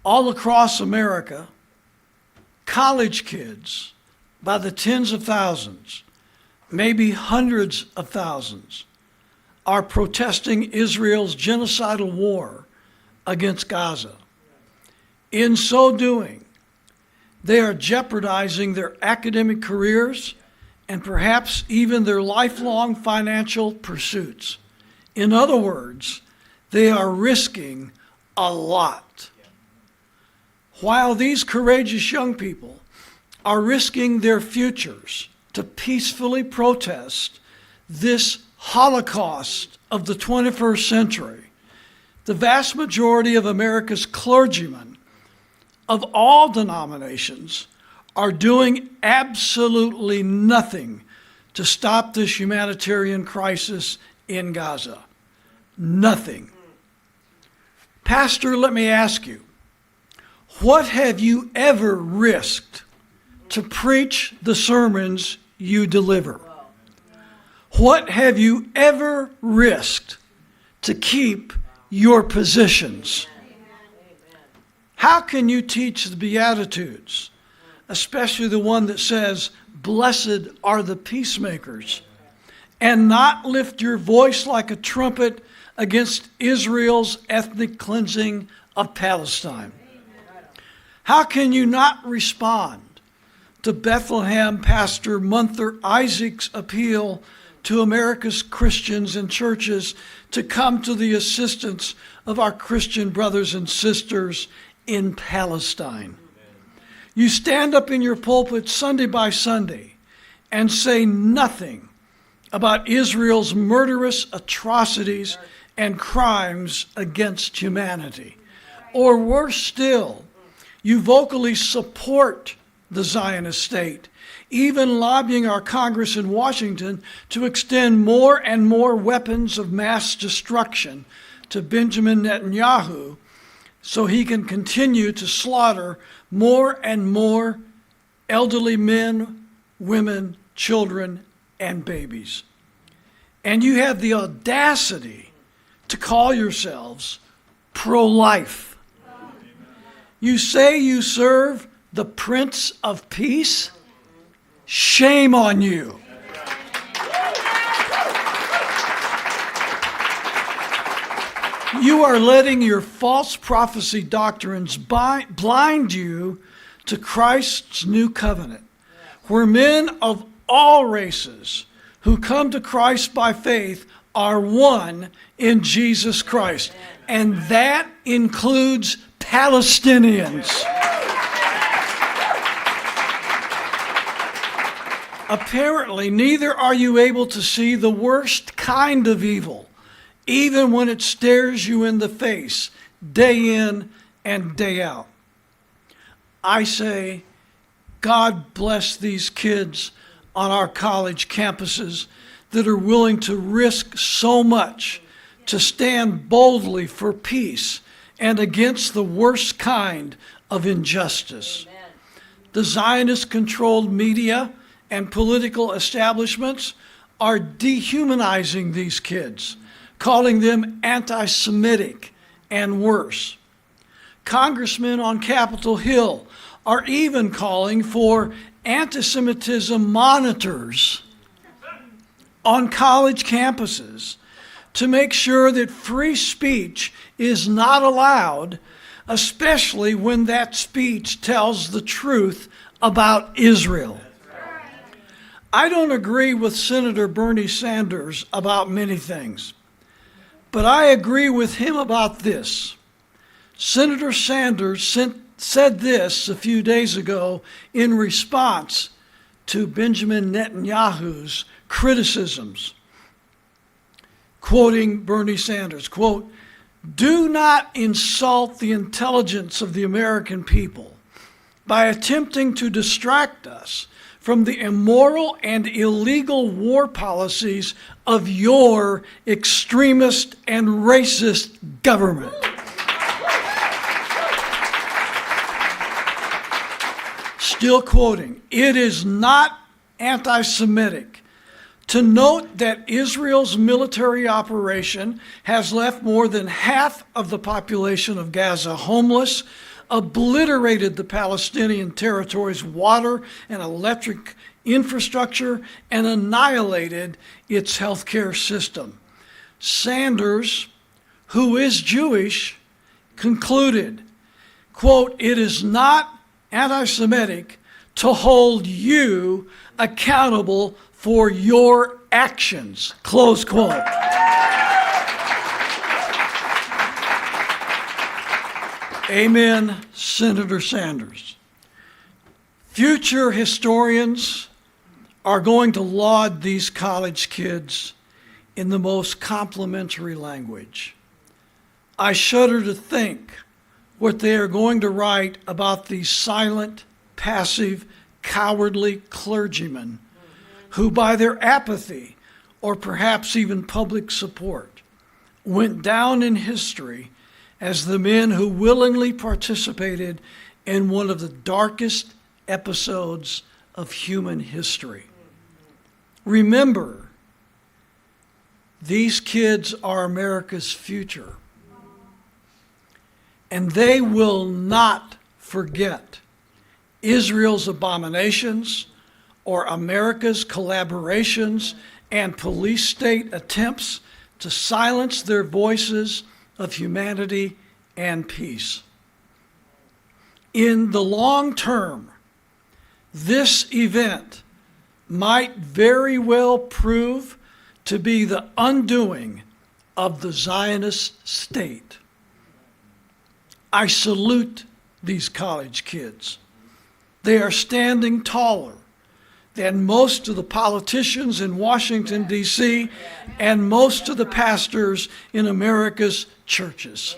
all across America, college kids by the tens of thousands, maybe hundreds of thousands, are protesting Israel's genocidal war against Gaza. In so doing, they are jeopardizing their academic careers and perhaps even their lifelong financial pursuits. In other words, they are risking a lot. While these courageous young people are risking their futures to peacefully protest this Holocaust of the 21st century, the vast majority of America's clergymen of all denominations are doing absolutely nothing to stop this humanitarian crisis in Gaza. Nothing. Pastor, let me ask you, what have you ever risked to preach the sermons you deliver? What have you ever risked to keep your positions? How can you teach the Beatitudes, especially the one that says, "Blessed are the peacemakers," and not lift your voice like a trumpet against Israel's ethnic cleansing of Palestine? How can you not respond to Bethlehem Pastor Munther Isaac's appeal to America's Christians and churches to come to the assistance of our Christian brothers and sisters in Palestine? You stand up in your pulpit Sunday by Sunday and say nothing about Israel's murderous atrocities and crimes against humanity. Or worse still, you vocally support the Zionist state, even lobbying our Congress in Washington to extend more and more weapons of mass destruction to Benjamin Netanyahu so he can continue to slaughter more and more elderly men, women, children, and babies. And you have the audacity to call yourselves pro-life. You say you serve the Prince of Peace? Shame on you. You are letting your false prophecy doctrines blind you to Christ's new covenant, where men of all races who come to Christ by faith are one in Jesus Christ. And that includes Palestinians. Apparently, neither are you able to see the worst kind of evil, even when it stares you in the face, day in and day out. I say, God bless these kids on our college campuses that are willing to risk so much to stand boldly for peace and against the worst kind of injustice. Amen. The Zionist-controlled media and political establishments are dehumanizing these kids, calling them anti-Semitic and worse. Congressmen on Capitol Hill are even calling for anti-Semitism monitors on college campuses to make sure that free speech is not allowed, especially when that speech tells the truth about Israel. I don't agree with Senator Bernie Sanders about many things, but I agree with him about this. Senator Sanders said this a few days ago in response to Benjamin Netanyahu's criticisms. Quoting Bernie Sanders, quote, "Do not insult the intelligence of the American people by attempting to distract us from the immoral and illegal war policies of your extremist and racist government." Still quoting, "It is not anti-Semitic to note that Israel's military operation has left more than half of the population of Gaza homeless, obliterated the Palestinian territory's water and electric infrastructure, and annihilated its healthcare system. Sanders, who is Jewish, concluded, quote, "It is not anti-Semitic to hold you accountable for your actions," close quote. Amen, Senator Sanders. Future historians are going to laud these college kids in the most complimentary language. I shudder to think what they are going to write about these silent, passive, cowardly clergymen who, by their apathy or perhaps even public support, went down in history as the men who willingly participated in one of the darkest episodes of human history. Remember, these kids are America's future, and they will not forget Israel's abominations or America's collaborations and police state attempts to silence their voices of humanity and peace. In the long term, this event might very well prove to be the undoing of the Zionist state. I salute these college kids. They are standing taller than most of the politicians in Washington, D.C., and most of the pastors in America's churches.